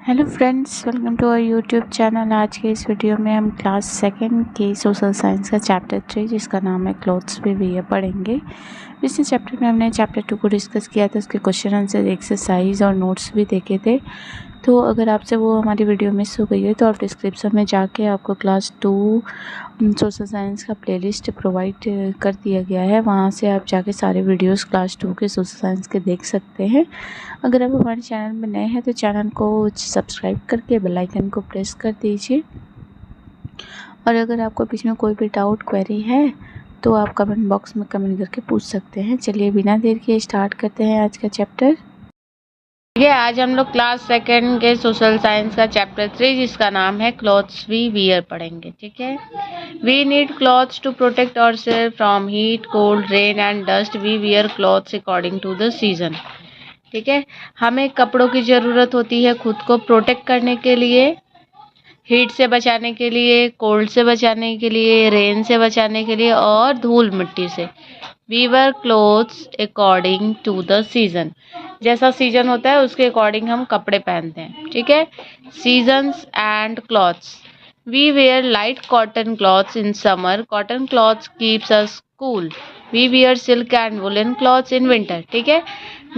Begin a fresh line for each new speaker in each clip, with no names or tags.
Hello friends, welcome to our YouTube channel. आज के इस वीडियो में हम क्लास सेकंड की सोशल साइंस का चैप्टर 3 जिसका नाम है क्लोथ्स वी वियर पढ़ेंगे। पिछले चैप्टर में हमने चैप्टर 2 को डिस्कस किया था, उसके क्वेश्चन आंसर, एक्सरसाइज और नोट्स भी देखे थे। तो अगर आपसे वो हमारी वीडियो मिस हो गई है तो आप डिस्क्रिप्शन में जाके आपको क्लास 2 सोशल साइंस का प्लेलिस्ट प्रोवाइड कर दिया गया है, वहाँ से आप जाके सारे वीडियोस क्लास 2 के सोशल साइंस के देख सकते हैं। अगर आप हमारे चैनल में नए हैं तो चैनल को सब्सक्राइब करके बेल आइकन को प्रेस कर दीजिए। और अगर आपको बीच में कोई भी डाउट क्वेरी है तो आप कमेंट बॉक्स में कमेंट करके पूछ सकते हैं। चलिए बिना देर के स्टार्ट करते हैं आज का चैप्टर। ठीक है, आज हम लोग क्लास सेकंड के सोशल साइंस का चैप्टर 3 जिसका नाम है क्लॉथ्स वी वियर पढ़ेंगे। ठीक है, we need clothes to protect ourselves from heat, cold, rain and dust. We wear clothes according to the season. ठीक है, हमें कपड़ों की ज़रूरत होती है खुद को प्रोटेक्ट करने के लिए, हीट से बचाने के लिए, कोल्ड से बचाने के लिए, रेन से बचाने के लिए और धूल मिट्टी से। We wear clothes according to the season. जैसा सीजन होता है उसके अकॉर्डिंग हम कपड़े पहनते हैं। ठीक है, seasons and clothes. We wear light cotton clothes in summer. Cotton clothes keeps us cool. We wear silk and woollen clothes in winter. ठीक है,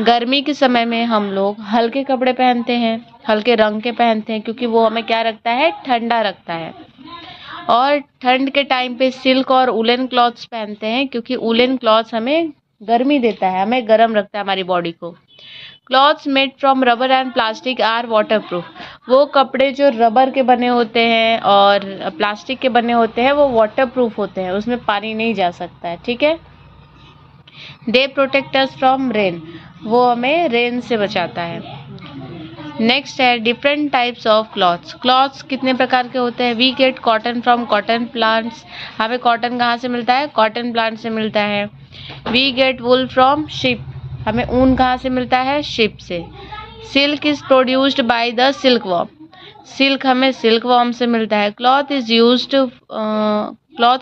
गर्मी के समय में हम लोग हल्के कपड़े पहनते हैं, हल्के रंग के पहनते हैं क्योंकि वो हमें क्या रखता है, ठंडा रखता है। और ठंड के टाइम पे सिल्क और उलन क्लॉथ्स पहनते हैं क्योंकि उलन क्लॉथ्स हमें गर्मी देता है, हमें गर्म रखता है हमारी बॉडी को। Clothes made from rubber and plastic are waterproof. वो कपड़े जो रबर के बने होते हैं और प्लास्टिक के बने होते हैं वो वाटर प्रूफ होते हैं, उसमें पानी नहीं जा सकता है। ठीक है, they protect us from rain. वो हमें रेन से बचाता है। नेक्स्ट है different types of clothes. Clothes कितने प्रकार के होते हैं। We get cotton from cotton plants. हमें कॉटन कहाँ से मिलता है, कॉटन प्लांट से मिलता है। We get wool from sheep. हमें ऊन कहाँ से मिलता है, शिप से। Silk is produced by the silk worm. Silk हमें सिल्क वॉर्म से मिलता है। Cloth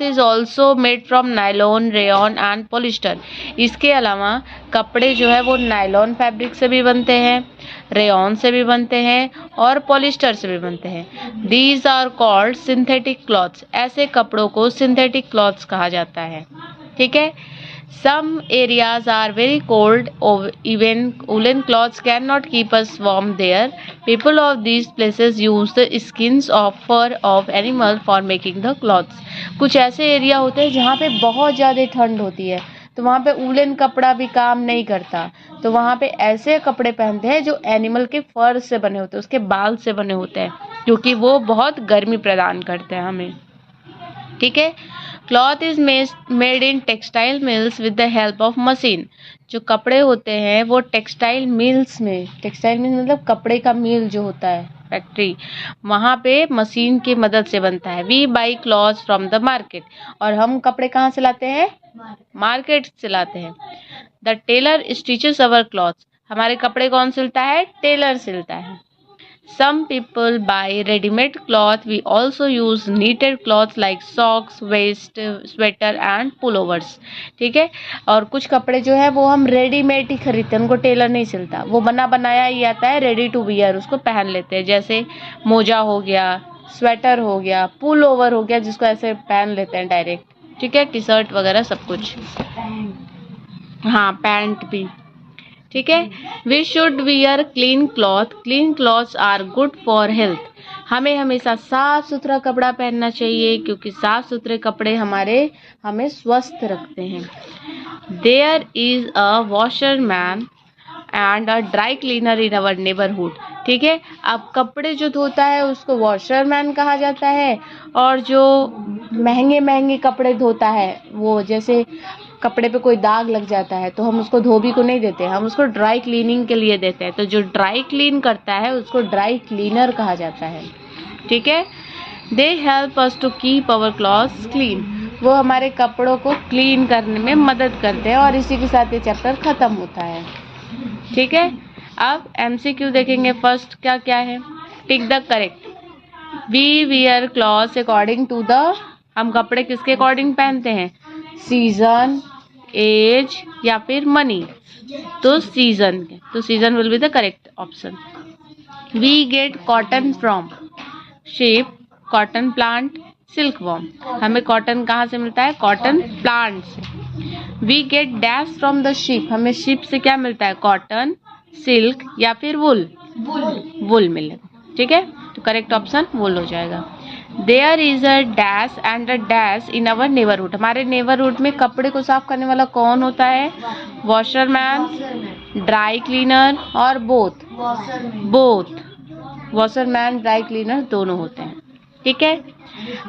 is also made from nylon, rayon and polyester. इसके अलावा कपड़े जो है वो नायलॉन फैब्रिक से भी बनते हैं, रेयॉन से भी बनते हैं और पॉलिस्टर से भी बनते हैं। These are called synthetic clothes. ऐसे कपड़ों को सिंथेटिक क्लॉथ्स कहा जाता है। ठीक है, some areas are very cold, even woolen cloths cannot keep us warm there. People of these places use the skins of fur of animal for making the cloths. कुछ ऐसे एरिया होते हैं जहाँ पे बहुत ज़्यादा ठंड होती है तो वहाँ पे वूलन कपड़ा भी काम नहीं करता, तो वहाँ पे ऐसे कपड़े पहनते हैं जो एनिमल के फर से बने होते हैं, उसके बाल से बने होते हैं, क्योंकि वो बहुत गर्मी प्रदान करते हैं हमें। ठीक है, cloth is made in textile mills with the help of machine. जो कपड़े होते हैं वो टेक्सटाइल मिल्स में, टेक्सटाइल मिल मतलब कपड़े का मिल जो होता है, फैक्ट्री, वहाँ पे मशीन की मदद से बनता है। We buy cloth from the market. और हम कपड़े कहाँ से लाते हैं, मार्केट से लाते हैं। The tailor stitches our cloth. हमारे कपड़े कौन सिलता है, टेलर सिलता है। Some people buy ready-made cloth. We also use knitted cloth like socks, vest, sweater and pullovers. ठीक है, और कुछ कपड़े जो है वो हम रेडीमेड ही खरीदते हैं, उनको टेलर नहीं सिलता, वो बना बनाया ही आता है, रेडी टू वियर, उसको पहन लेते हैं। जैसे मोजा हो गया, स्वेटर हो गया, पुल ओवर हो गया जिसको ऐसे पहन लेते हैं डायरेक्ट। ठीक है, टी शर्ट वगैरह सब कुछ, हाँ पैंट भी। ठीक है, we should wear clean cloth. Clean clothes are good for health. हमें हमेशा साफ सुथरा कपड़ा पहनना चाहिए क्योंकि साफ सुथरे कपड़े हमें स्वस्थ रखते हैं। There is a washerman and a dry cleaner in our neighbourhood. ठीक है, अब कपड़े जो धोता है उसको वॉशरमैन कहा जाता है, और जो महंगे महंगे कपड़े धोता है, वो जैसे कपड़े पे कोई दाग लग जाता है तो हम उसको धोबी को नहीं देते, हम उसको ड्राई क्लीनिंग के लिए देते हैं। तो जो ड्राई क्लीन करता है उसको ड्राई क्लीनर कहा जाता है। ठीक है, they help us to keep our clothes clean. वो हमारे कपड़ों को क्लीन करने में मदद करते हैं। और इसी के साथ ये चैप्टर खत्म होता है। ठीक है, अब MCQ देखेंगे। फर्स्ट क्या क्या है, tick the correct. We wear clothes according to the, हम कपड़े किसके अकॉर्डिंग पहनते हैं, सीजन, एज या फिर मनी। तो season will be the correct option. We get cotton from sheep, cotton plant, silkworm. हमें कॉटन कहाँ से मिलता है? कॉटन प्लांट से। We get dash from the sheep, हमें शीप से क्या मिलता है? कॉटन, सिल्क या फिर वुल, वुल मिलेगा। ठीक है, तो करेक्ट ऑप्शन वुल हो जाएगा। There is a dash and a dash in our neighbourhood, हमारे नेबरहुड में कपड़े को साफ करने वाला कौन होता है? वॉशरमैन, ड्राई क्लीनर और both, both washerman dry cleaner दोनों होते हैं। ठीक है,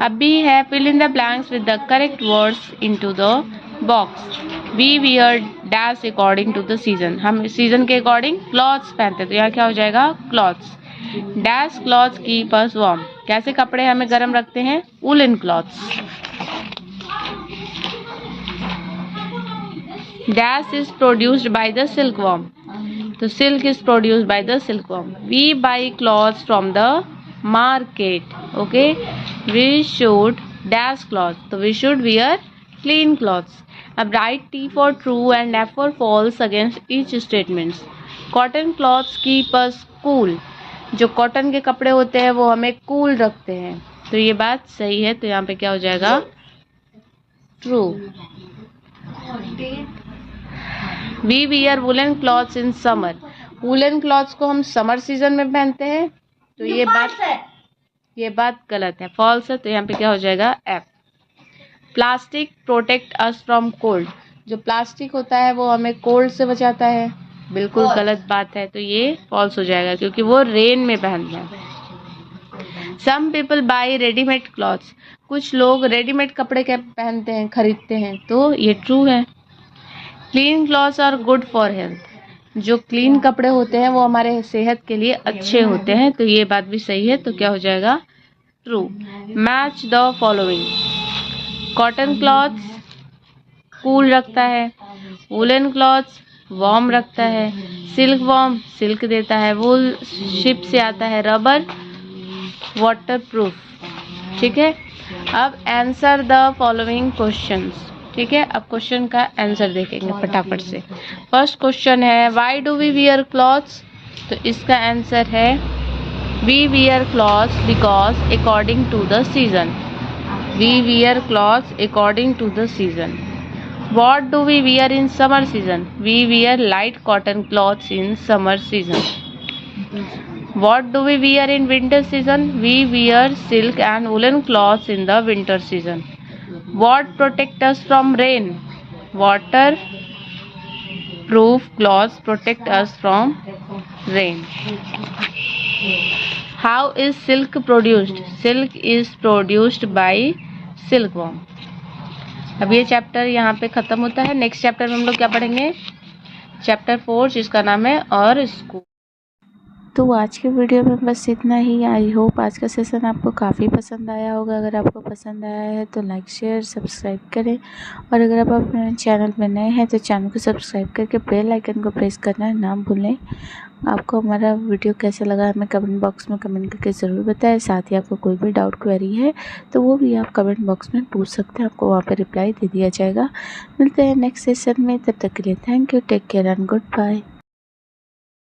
अभी है fill in the blanks with the correct words into the box. We wear dash according to the season, हम सीजन के अकॉर्डिंग क्लॉथ्स पहनते हैं, तो यहाँ क्या हो जाएगा? Clothes. Dash clothes keep us warm, कैसे कपड़े हमें गर्म रखते हैं? Woollen clothes. Dash is produced by the silk worm, तो silk is produced by the silk worm. We buy clothes from the market, okay. We should dash cloth, तो we should wear clean clothes. अब write T for true and F for false against each statements. Cotton clothes keep us cool, जो cotton के कपड़े होते हैं वो हमें cool रखते हैं, तो ये बात सही है, तो यहाँ पे क्या हो जाएगा? True. We wear woollen clothes in summer, woollen clothes को हम समर सीजन में पहनते हैं, तो ये बात गलत है, फॉल्स है, तो यहाँ पे क्या हो जाएगा? F. Plastic protect us from cold, जो प्लास्टिक होता है वो हमें कोल्ड से बचाता है, बिल्कुल गलत बात है, तो ये फॉल्स हो जाएगा क्योंकि वो रेन में पहनते हैं। Some people buy readymade clothes, कुछ लोग रेडीमेड कपड़े के पहनते हैं, खरीदते हैं, तो ये ट्रू है। Clean clothes are good for health, जो क्लीन कपड़े होते हैं वो हमारे सेहत के लिए अच्छे होते हैं, तो ये बात भी सही है, तो क्या हो जाएगा? True. Match the following. Cotton clothes cool रखता है, वुलन क्लॉथ्स वार्म रखता है, सिल्क वार्म सिल्क देता है, वूल शिप से आता है, रबर वाटर प्रूफ। ठीक है, अब आंसर द फॉलोइंग क्वेश्चंस। ठीक है, अब क्वेश्चन का आंसर देखेंगे फटाफट से। फर्स्ट क्वेश्चन है why do we wear clothes, तो इसका आंसर है we wear clothes because according to the season, we wear clothes according to the season. What do we wear in summer season? We wear light cotton cloths in summer season. What do we wear in winter season? We wear silk and woolen cloths in the winter season. What protect us from rain? Water proof cloths protect us from rain. How is silk produced? Silk is produced by silkworm. अब ये chapter यहाँ पे ख़त्म होता है। Next chapter में हम लोग क्या पढ़ेंगे? चैप्टर 4 जिसका नाम है और स्कूल।
तो आज के वीडियो में बस इतना ही। आई होप आज का सेशन आपको काफ़ी पसंद आया होगा। अगर आपको पसंद आया है तो लाइक शेयर सब्सक्राइब करें, और अगर आप अपने चैनल में नए हैं तो चैनल को सब्सक्राइब करके बेल आइकन को प्रेस करना ना भूलें। आपको हमारा वीडियो कैसा लगा हमें कमेंट बॉक्स में कमेंट करके ज़रूर बताएं। साथ ही आपको कोई भी डाउट क्वेरी है तो वो भी आप कमेंट बॉक्स में पूछ सकते हैं, आपको वहाँ पर रिप्लाई दे दिया जाएगा। मिलते हैं नेक्स्ट सेशन में, तब तक के लिए thank you, take care and good bye.